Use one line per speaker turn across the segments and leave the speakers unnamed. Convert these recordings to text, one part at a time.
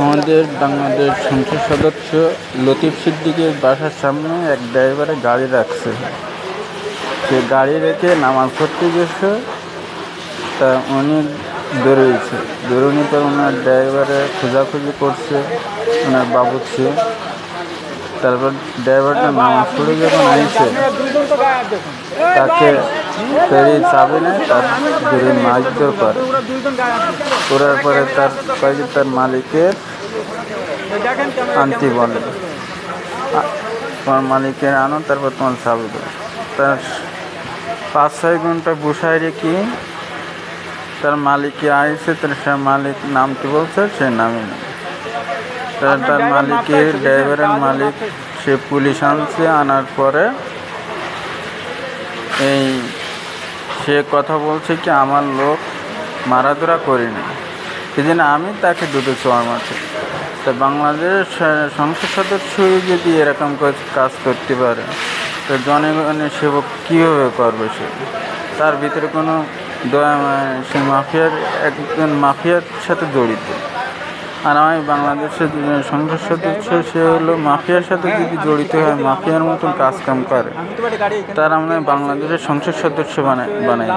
আমাদের বাংলাদেশ সংসদ সদস্য লতিফ সিদ্দিকীর বাসার সামনে এক ড্রাইভারে গাড়ি রাখছে। সে গাড়ি রেখে নামাজ পড়তে গেছে, তা উনি বেরোইছে। বেরোনোর পর ওনার ড্রাইভারে খোঁজাখুঁজি করছে, ওনার বাবুচ্ছে। তারপর ড্রাইভারটা নামাজ পড়ে যখন আইছে, তাকে ফেরি চাবি নেয়, তার ধরে মারধর করে। করার পরে তার মালিকের আনতে বলে, তোমার মালিকের আনো, তারপর তোমার চাবি দেবো। তার 5-6 ঘন্টা বসায় রেখে তার মালিককে আইসে, সে মালিক নামতে বলছে, সে নামে নেই। তার মালিকের ড্রাইভারের মালিক সে পুলিশ আনছে। আনার পরে সে কথা বলছে কি, আমার লোক মারাধরা করিনি, সেই জন্য আমি তাকে দুটো চোয়ার মারছি। তা বাংলাদেশের সংসদ সদস্য যদি এরকম কাজ করতে পারে, তো জনগণের সেবক কীভাবে করবে? তার ভিতরে কোনো দয়া, সে একজন মাফিয়ার সাথে জড়িত। আর আমি বাংলাদেশের সংসদ সদস্য, সে হলো মাফিয়ার সাথে যদি জড়িত হয়, মাফিয়ার মতন কাজকাম করে, তার আমরা বাংলাদেশের সংসদ সদস্য বানাই।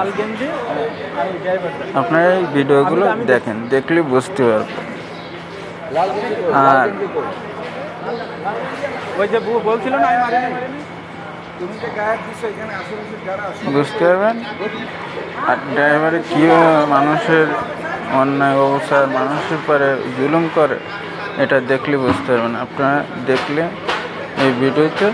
আপনারা এই ভিডিওগুলো দেখেন, দেখলে বুঝতে পারবেন। আর বুঝতে পারবেন আর ড্রাইভারে কীভাবে মানুষের অন্যায় অবস্থায় মানুষের পরে জুলুম করে, এটা দেখলে বুঝতে পারবেন। আপনারা দেখলে এই ভিডিওতে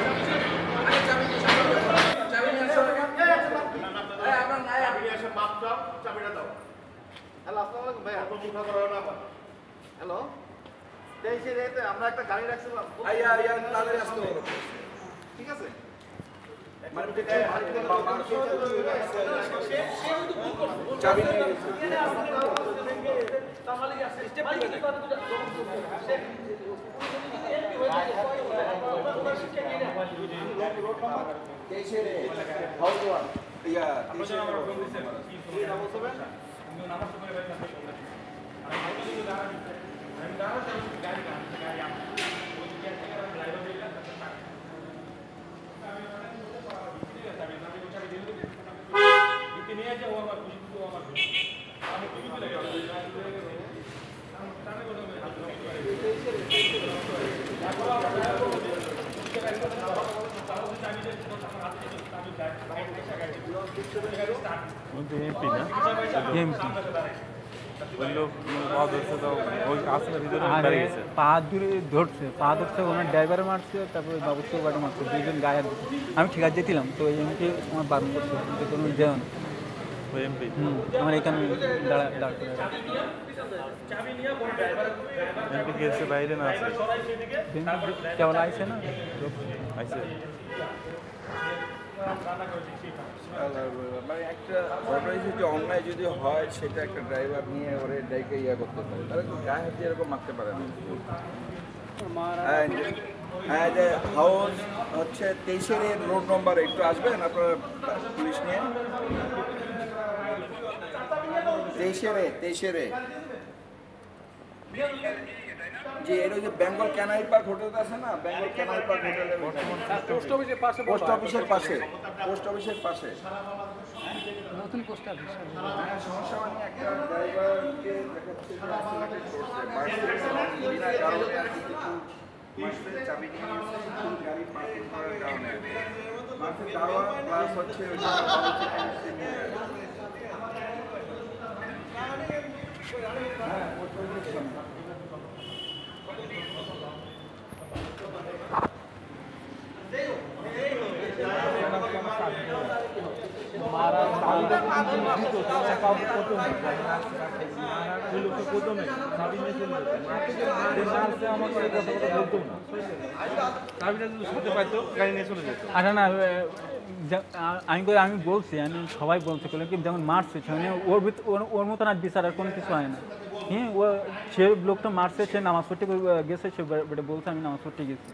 আমরা একটা গাড়ি রাখছি, ঠিক আছে?
পা ধরছে, ওনার ড্রাইভারে মারছে, তারপরে বাবুকে বাড়ি মারছে, দুইজন গায়ে। আমি ঠিক আছে যেছিলাম, তো এই এমপি আমার বারণ করছে কোনো যেও না। আমার এখানে দাঁড় করে বাইরে না আছে, কেবল আইসে না আইসে।
মানে একটা ঘটনা যদি অন্যায় যদি হয়, সেটা একটা ড্রাইভার নিয়ে ওরে ড্রাইভকে করতে পারে, তাহলে গায়ে হাতে এরকম মারতে পারে না। হ্যাঁ, যে হাউস হচ্ছে 23-এর রোড নম্বর, একটু আসবেন আপনারা পুলিশ নিয়ে। 23-এর যে এর ওই যে বেঙ্গল ক্যানাল পার্ক হোটেল আছে না, বেঙ্গল ক্যানাল পার্ক হোটেলের পোস্ট অফিসের পাশে
নতুন পোস্ট অফিস।
সমস্যা মানে একটা ড্রাইভারকে দেখাচ্ছে বিনা কারণে চাবি নিয়ে গাড়ি পার্কিং করার কারণে মাঠে যাওয়া প্লাস হচ্ছে
আচ্ছা না, আমি বলছি, আমি সবাই বলছে কি যেমন মারছে, ওর মতন আর বিচার আর কোনো কিছু হয় না। হ্যাঁ, সে লোকটা মারছে, সে নামাজ পড়তে গেছে, সে বলছে আমি নামাজ পড়তে গেছি।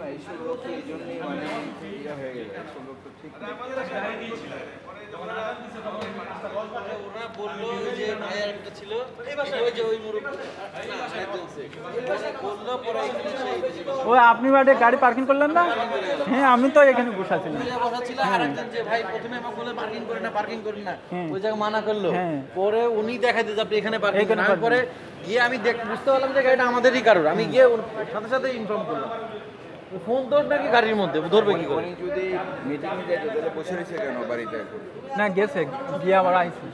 না, এইসব লোক এই জন্যই মানে ইয়ে হয়ে গেছে, এসব লোক তো ঠিক না।
ওরা বললো যে ভাইয়ার একটা ছিল ওই যে ওই মুরব্বী বললো পরে এখানে এসে
ওই আপনি বাড়ি গাড়ি পার্কিং করলেন না? হ্যাঁ আমি তো এখানে বসে ছিলাম।
বসা ছিল আরেকজন যে ভাই প্রথমে আমাকে বলে পার্কিং করেন না
হ্যাঁ।
ওই জায়গায় মানা করলো
হ্যাঁ।
পরে উনি দেখাইতে যে আপনি এখানে পার্কিং
এখানে
করেন
parking
পরে গিয়ে আমি বুঝতে পারলাম যে গাড়িটা আমাদেরই কারোর আমি গিয়ে ওর সাথে সাথে ইনফর্ম করলাম ফোন তোর নাকি গাড়ির মধ্যে ধরবে কি করে
উনি যদি মিটিংয়ে যেত তাহলে বসে রয়েছে কেন বাড়িতে এখন?
না গেছে গিয়ে আবার আইছে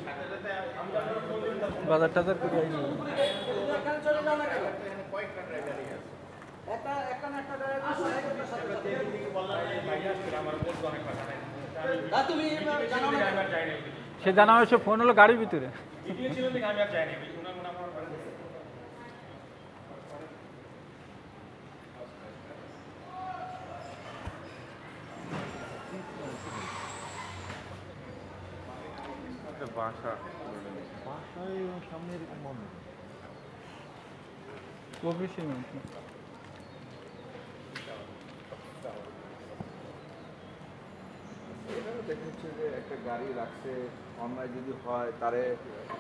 বাজার টাজার করে আইছে। সে জানা হয়েছে ফোন হলো গাড়ির ভিতরে। অফিসে নাকি?
এখানে দেখা যাচ্ছে যে একটা গাড়ি রাখছে, অন্যায় যদি হয় তারে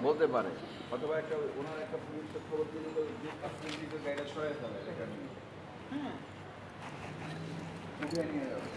বলতে পারে, অথবা একটা ওনার একটা পুলিশের খবর দিয়ে দিল, যে কাজ দিকে গাড়িটা সরাই ফেলে এখানে উঠে নিয়ে যাবে।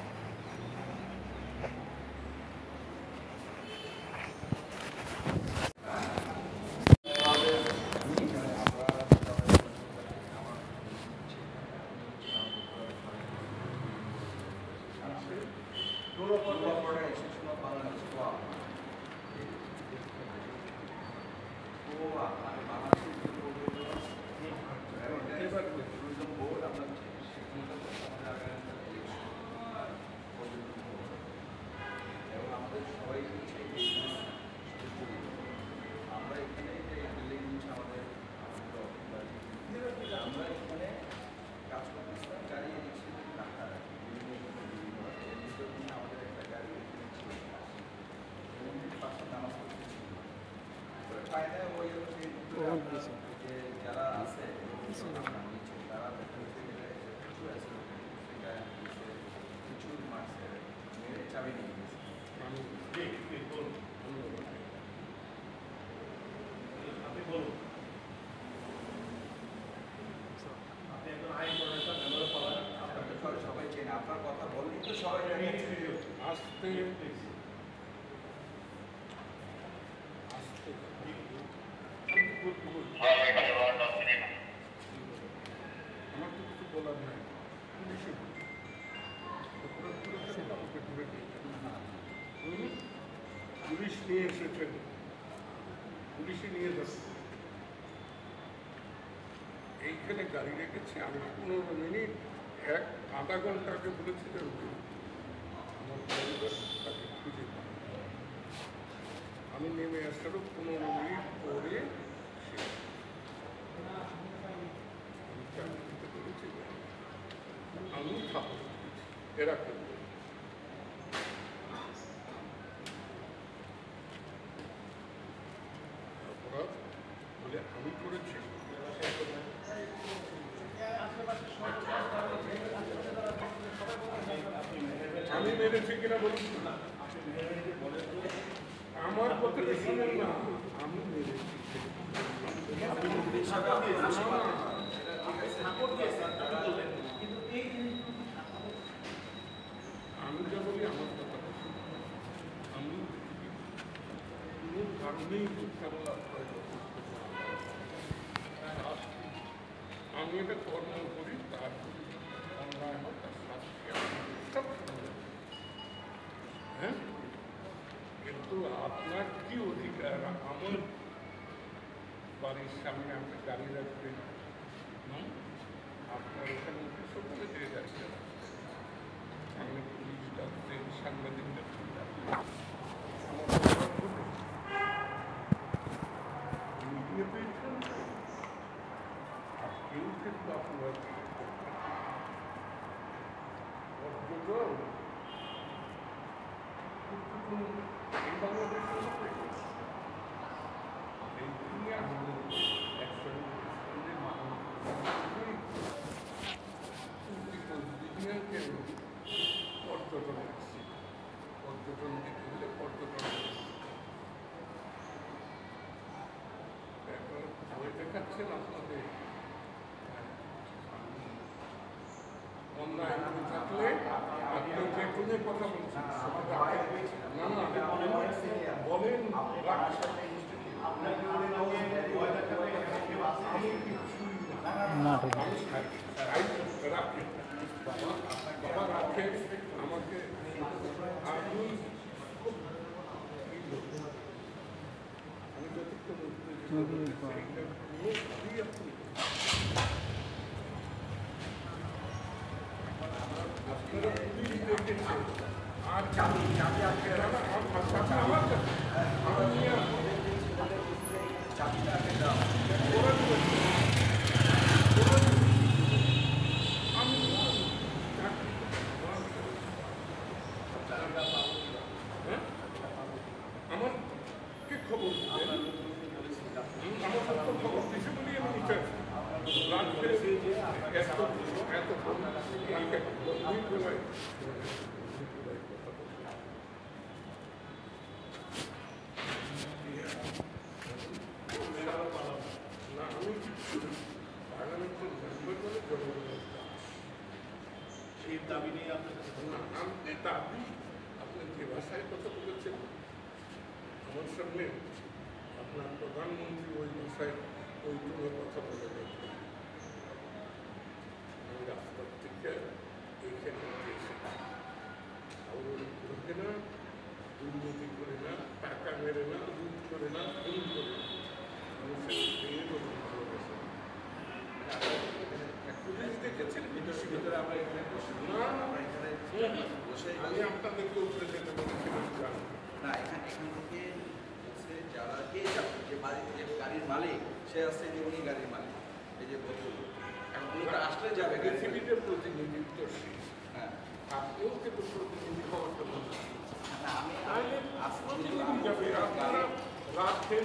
যারা আছে তারা কিছু মারছে, মেরে চাবি নিয়ে গেছে। সবাই চেনে, আপনার কথা বললেই তো সবাই জানে। আসতে আমার তো কিছু বলার নাই, পুলিশ নিয়ে এসেছেন, পুলিশে নিয়ে যাচ্ছে। এইখানে গাড়ি রেখেছি আমি 15 মিনিট আধা ঘন্টাকে বলেছি যে আমার পরিবার তাকে খুঁজে পাই। আমি নেমে আসারও 15 মিনিট পরে আমি থাকবো, এরা করবে অপরাধ বলে আমি করেছি। আমি মেরেছি কিনা বলছি না, আমার কথাটা শুনুন না, আমি মেরেছি। আমি যা বলি আমার কথা আমি কোনো কারণেই আমি এটা কর্ম করি, তার অন্যায় হয় তার শাস্তি হ্যাঁ, কিন্তু আপনার কি অধিকার আমার বাড়ির সামনে আপনি গাড়ি রাখবেন? আপনার ওখানে সকালে দিয়ে যাচ্ছে, সামনে পুলিশ ডাকছেন, সাংবাদিক ডাকছেন, মিডিয়া পেয়েছেন, আর কেউ কিন্তু আপনার এই বাংলাদেশের এই দুনিয়ার একশো পণ্ডিত হলে পর্যটন এখন ভয় দেখাচ্ছেন আপনাদের অন্যায় করে থাকলে আপনি যে কোনো কথা বলছেন না না বলেন রাখছেন
না ঠিক
রাখেন বাবা রাখেন আমাকে আমি আপনারা পুলিশ দেখেছে আর চাবি আমার আমাকে খবর দিলেন আমার সব খবর দিয়েছে বলি আমি নিচে রাত্রে এত না আমি পার্লামেন্টের মেম্বার বলে জনগণের
সেই দাবি নিয়ে আপনার কাছে
আমাদের দাবি আপনি যে ভাষায় কথা বলেছেন আমার সামনে আপনার প্রধানমন্ত্রী ওই ভাষায় ওই কোনো কথা বলে গেছেন আমি রাস্তার থেকে এইখানে এসেছি আওয়ামী ঢুকে না দুর্নীতি করে না টাকা মেরে না লুট করে না খুন করে না মানুষের প্রেম ও ভালোবাসা পুলিশ দেখেছেন বিদেশি ভিতরে আমরা এখানে না আমি আপনাদেরকে উপরে যেতে বলেছিলাম জানি
না এখান থেকে হচ্ছে যারা কে যাবে যে গাড়ির মালিক সে আছে যে উনি গাড়ির মালিক এই যে ভদ্রলোক এখন উনি তো আসলে যাবে
পৃথিবীতে প্রতিনিধিত্ব
হ্যাঁ
আপনিও কিন্তু প্রতিনিধি হওয়ার জন্য
না আমি
তাহলে
আসলে
প্রতিনিধি যাবে আপনারা রাখেন